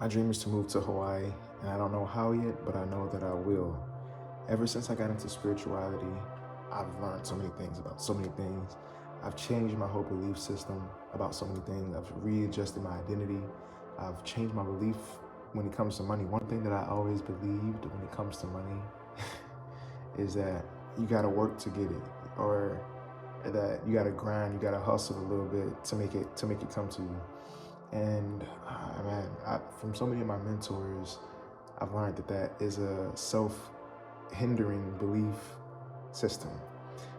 My dream is to move to Hawaii, and I don't know how yet, but I know that I will. Ever since I got into spirituality, I've learned so many things about so many things. I've changed my whole belief system about so many things. I've readjusted my identity. I've changed my belief when it comes to money. One thing that I always believed when it comes to money is that you gotta work to get it, or that you gotta grind, you gotta hustle a little bit to make it come to you. And man, from so many of my mentors, I've learned that that is a self-hindering belief system.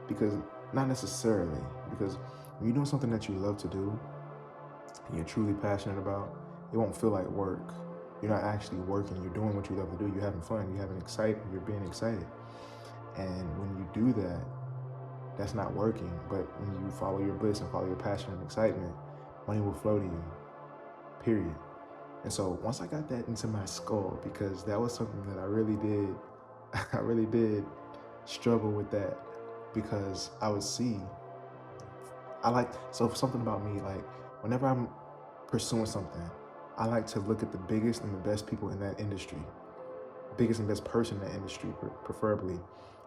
Because not necessarily, because when you're doing something that you love to do and you're truly passionate about, it won't feel like work. You're not actually working. You're doing what you love to do. You're having fun. You're being excited. And when you do that, that's not working. But when you follow your bliss and follow your passion and excitement, money will flow to you. Period. And so once I got that into my skull, because that was something that I really did, I really did struggle with that, because I would see, so something about me, like whenever I'm pursuing something, I like to look at the biggest and the best people in that industry, biggest and best person in that industry, preferably,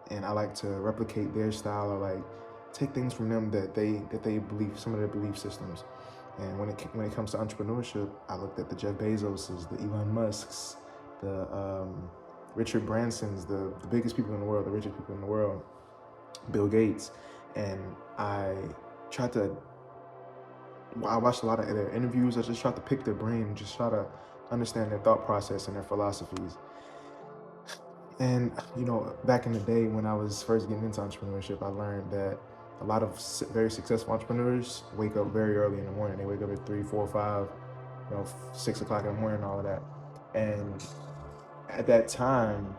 and I like to replicate their style, or like take things from them that they believe, some of their belief systems. And when it comes to entrepreneurship, I looked at the Jeff Bezoses, the Elon Musks, the Richard Bransons, the biggest people in the world, the richest people in the world, Bill Gates, and I tried to. I watched a lot of their interviews. I just tried to pick their brain, just try to understand their thought process and their philosophies. And back in the day when I was first getting into entrepreneurship, I learned that a lot of very successful entrepreneurs wake up very early in the morning. They wake up at 3, 4, 5, 6 o'clock in the morning, all of that. And at that time,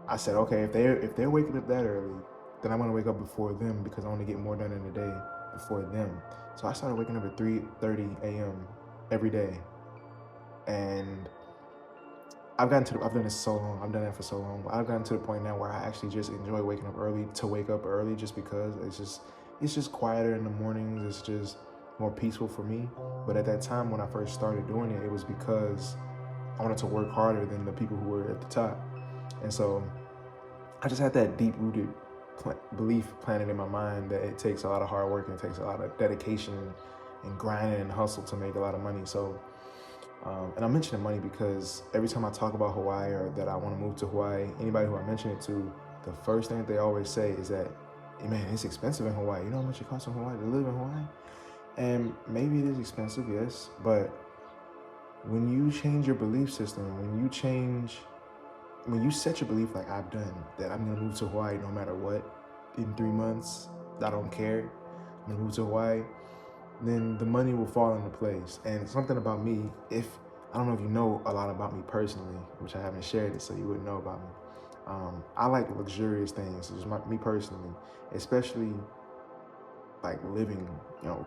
I said, okay, if they're waking up that early, then I'm gonna wake up before them, because I want to get more done in the day before them. So I started waking up at 3:30 a.m. every day, and I've done this so long. I've done that for so long. I've gotten to the point now where I actually just enjoy waking up early, to wake up early, just because it's just quieter in the mornings. It's just more peaceful for me. But at that time when I first started doing it, it was because I wanted to work harder than the people who were at the top. And so I just had that deep rooted belief planted in my mind that it takes a lot of hard work and it takes a lot of dedication and grinding and hustle to make a lot of money. So and I'm mentioning money because every time I talk about Hawaii, or that I want to move to Hawaii, anybody who I mention it to, the first thing that they always say is that, hey man, it's expensive in Hawaii. You know how much it costs in Hawaii to live in Hawaii? And maybe it is expensive, yes, but when you change your belief system, when you set your belief, like I've done, that I'm gonna move to Hawaii no matter what, in 3 months, I don't care, I'm gonna move to Hawaii, then the money will fall into place. And something about me, if I don't know if you know a lot about me personally, which I haven't shared it, so you wouldn't know about me. I like luxurious things, just me personally, especially like living.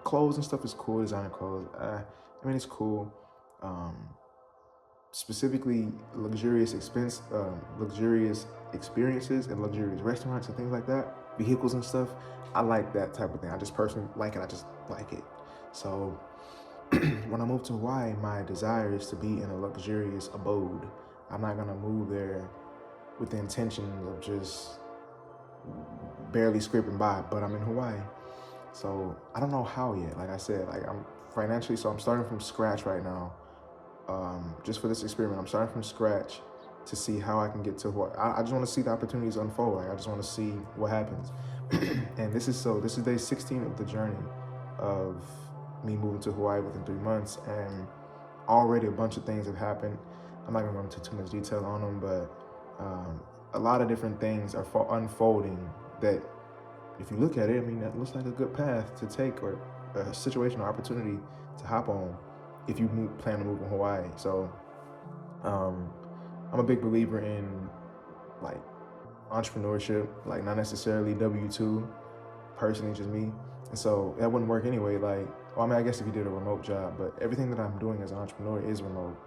Clothes and stuff is cool. Designer clothes, I mean, it's cool. Um, Specifically, luxurious experiences and luxurious restaurants and things like that, vehicles and stuff. I like that type of thing. I just personally like it. I just like it. So when I move to Hawaii, my desire is to be in a luxurious abode. I'm not gonna move there with the intention of just barely scraping by, but I'm in Hawaii. So I don't know how yet. Like I said, like I'm financially, so I'm starting from scratch right now. Just for this experiment, I'm starting from scratch to see how I can get to Hawaii. I just want to see the opportunities unfold. Like I just want to see what happens. And this is day 16 of the journey of me moving to Hawaii within 3 months, and already a bunch of things have happened. I'm not gonna go into too much detail on them, but a lot of different things are unfolding that, if you look at it, I mean, that looks like a good path to take, or a situation or opportunity to hop on if you plan to move in Hawaii. So um, I'm a big believer in like entrepreneurship, like not necessarily W-2, personally, just me. And so that wouldn't work anyway. Like, well, I mean, I guess if you did a remote job, but everything that I'm doing as an entrepreneur is remote.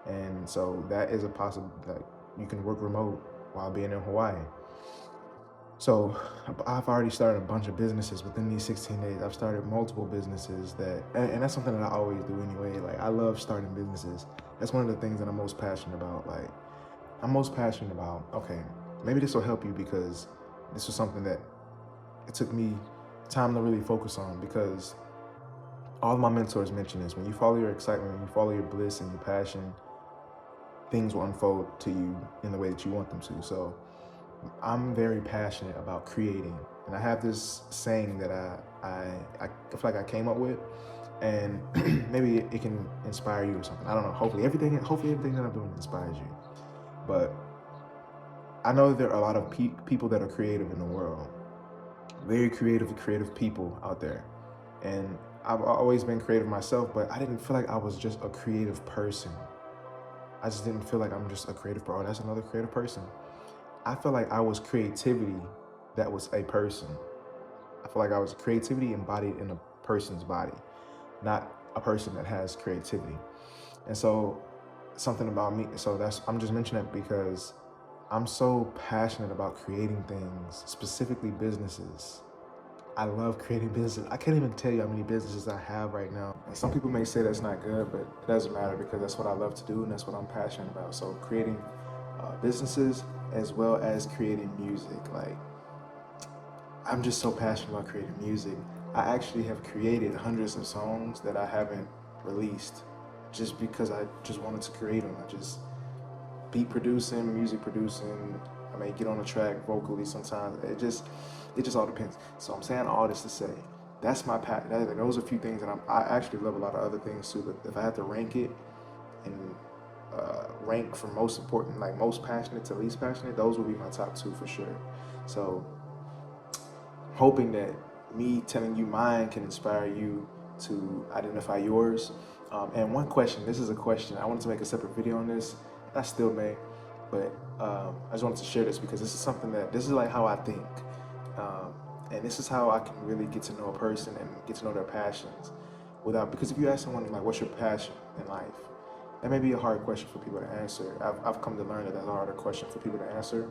And so that is a possible, like, you can work remote while being in Hawaii. So I've already started a bunch of businesses within these 16 days. I've started multiple businesses and that's something that I always do anyway. Like I love starting businesses. That's one of the things that I'm most passionate about. Like I'm most passionate about, okay, maybe this will help you because this was something that it took me time to really focus on because all of my mentors mention this. When you follow your excitement, when you follow your bliss and your passion, things will unfold to you in the way that you want them to. So I'm very passionate about creating, and I have this saying that I feel like I came up with, and maybe it can inspire you or something. I don't know. Hopefully everything that I'm doing inspires you. But I know there are a lot of people that are creative in the world, very creative people out there, and I've always been creative myself, but I didn't feel like I was just a creative person. I just didn't feel like I'm just a creative bro. That's another creative person. I feel like I was creativity that was a person. I feel like I was creativity embodied in a person's body, not a person that has creativity. And so something about me, I'm just mentioning that because I'm so passionate about creating things, specifically businesses. I love creating businesses. I can't even tell you how many businesses I have right now. And some people may say that's not good, but it doesn't matter because that's what I love to do and that's what I'm passionate about. So creating businesses as well as creating music. Like I'm just so passionate about creating music. I actually have created hundreds of songs that I haven't released just because I just wanted to create them. I just beat producing, music producing. I may get on a track vocally sometimes. It just all depends. So I'm saying all this to say that's my passion. Those are a few things that I actually love a lot of other things too. But if I had to rank it and rank from most important, like most passionate to least passionate, those would be my top two for sure. So hoping that me telling you mine can inspire you to identify yours. And one question, this is a question, I wanted to make a separate video on this, and I still may, but I just wanted to share this because this is like how I think. And this is how I can really get to know a person and get to know their passions because if you ask someone like, what's your passion in life? That may be a hard question for people to answer. I've come to learn that that's a harder question for people to answer.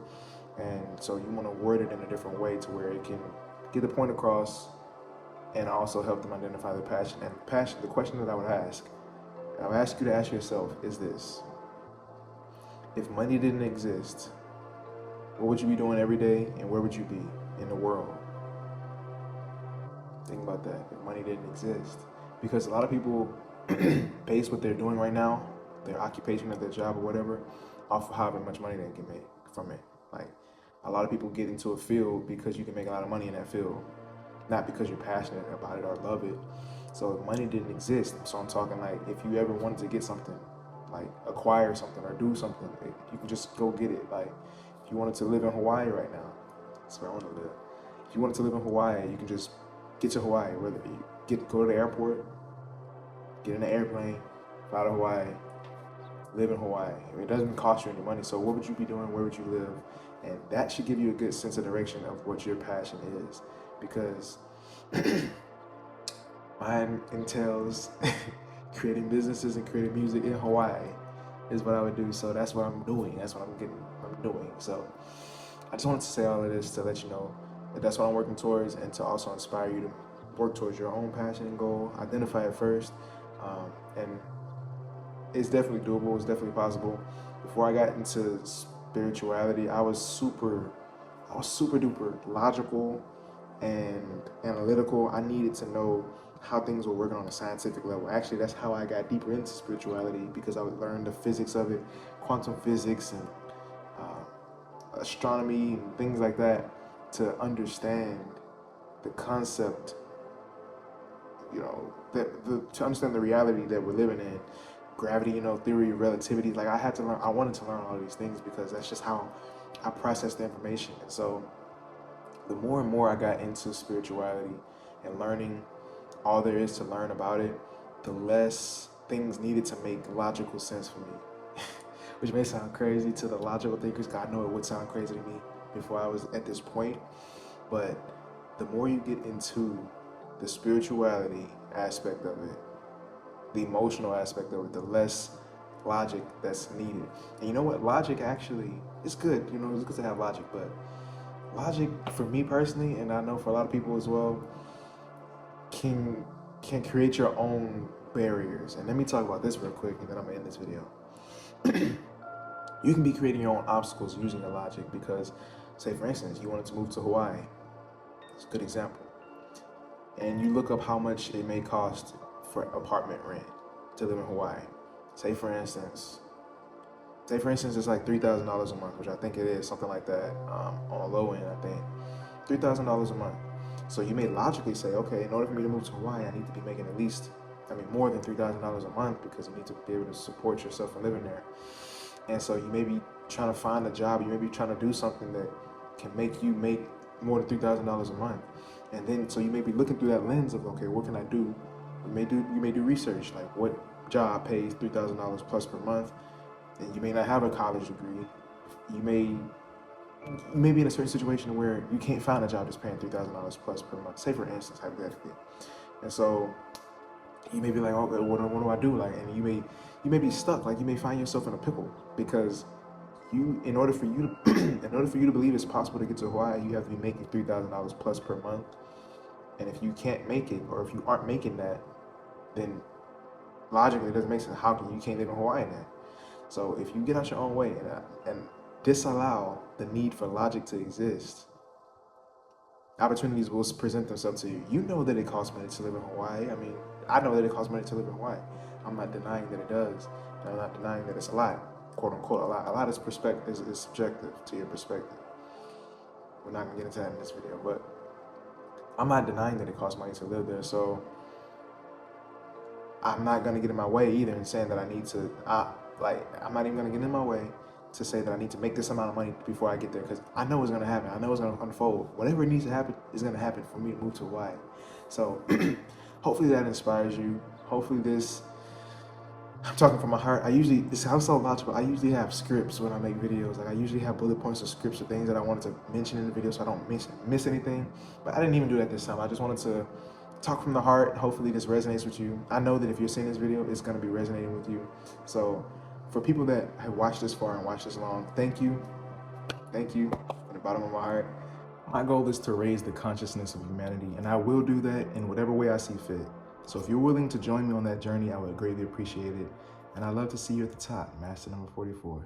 And so you want to word it in a different way to where it can get the point across and also help them identify their passion. And passion, the question that I would ask you to ask yourself is this: if money didn't exist, what would you be doing every day and where would you be in the world? Think about that. If money didn't exist. Because a lot of people base what they're doing right now, their occupation or their job or whatever, off of however much money they can make from it. Like a lot of people get into a field because you can make a lot of money in that field, not because you're passionate about it or love it. So if money didn't exist, so I'm talking like if you ever wanted to get something, like acquire something or do something, you can just go get it. Like if you wanted to live in Hawaii right now, that's where I want to live. If you wanted to live in Hawaii, you can just get to Hawaii. Whether you go to the airport, get in an airplane, fly to Hawaii, live in Hawaii. It doesn't cost you any money. So what would you be doing? Where would you live? And that should give you a good sense of direction of what your passion is, because mine entails creating businesses and creating music in Hawaii is what I would do. So that's what I'm doing. That's what I'm doing. So I just wanted to say all of this to let you know that that's what I'm working towards, and to also inspire you to work towards your own passion and goal. Identify it first, and it's definitely doable. It's definitely possible. Before I got into spirituality, I was super duper logical and analytical. I needed to know how things were working on a scientific level. Actually, that's how I got deeper into spirituality, because I would learn the physics of it, quantum physics and astronomy and things like that, to understand the concept, to understand the reality that we're living in, gravity, theory of relativity. Like I wanted to learn all these things because that's just how I process the information. And so the more and more I got into spirituality and learning all there is to learn about it, the less things needed to make logical sense for me. Which may sound crazy to the logical thinkers, because I know it would sound crazy to me before I was at this point. But the more you get into the spirituality aspect of it, the emotional aspect of it, the less logic that's needed. And you know what? Logic actually is good. It's good to have logic, but logic for me personally, and I know for a lot of people as well, can can create your own barriers. And let me talk about this real quick, and then I'm gonna end this video. You can be creating your own obstacles using your logic because, say for instance, you wanted to move to Hawaii. It's a good example. And you look up how much it may cost for apartment rent to live in Hawaii. Say for instance, it's like $3,000 a month, which I think it is, something like that. On a low end, I think $3,000 a month. So you may logically say, okay, in order for me to move to Hawaii, I need to be making at least, more than $3,000 a month because you need to be able to support yourself and living there. And so you may be trying to find a job, you may be trying to do something that can make you make more than $3,000 a month. And then, so you may be looking through that lens of, okay, what can I do? You may do research, like what job pays $3,000 plus per month, and you may not have a college degree. You may be in a certain situation where you can't find a job that's paying $3,000 plus per month, say for instance, hypothetically. And so you may be like, okay, what do I do? Like, and you may be stuck. Like, you may find yourself in a pickle because in order for you to believe it's possible to get to Hawaii, you have to be making $3,000 plus per month. And if you can't make it, or if you aren't making that, then logically it doesn't make sense. How can you can't live in Hawaii then? So if you get out your own way and disallow the need for logic to exist, opportunities will present themselves to you. You know that it costs money to live in Hawaii. I know that it costs money to live in Hawaii. I'm not denying that it does. And I'm not denying that it's a lot, quote unquote, a lot. A lot is subjective to your perspective. We're not gonna get into that in this video, but I'm not denying that it costs money to live there. So I'm not gonna get in my way either in saying that I need to, I'm not even gonna get in my way to say that I need to make this amount of money before I get there, because I know it's gonna happen. I know it's gonna unfold. Whatever needs to happen is gonna happen for me to move to Hawaii. So hopefully that inspires you. Hopefully I'm talking from my heart. It sounds so logical. I usually have scripts when I make videos. Like, I usually have bullet points or scripts of things that I wanted to mention in the video so I don't miss anything. But I didn't even do that this time. I just wanted to talk from the heart. Hopefully this resonates with you. I know that if you're seeing this video, it's gonna be resonating with you. So for people that have watched this far and watched this long, thank you. Thank you from the bottom of my heart. My goal is to raise the consciousness of humanity, and I will do that in whatever way I see fit. So if you're willing to join me on that journey, I would greatly appreciate it. And I'd love to see you at the top, Master number 44.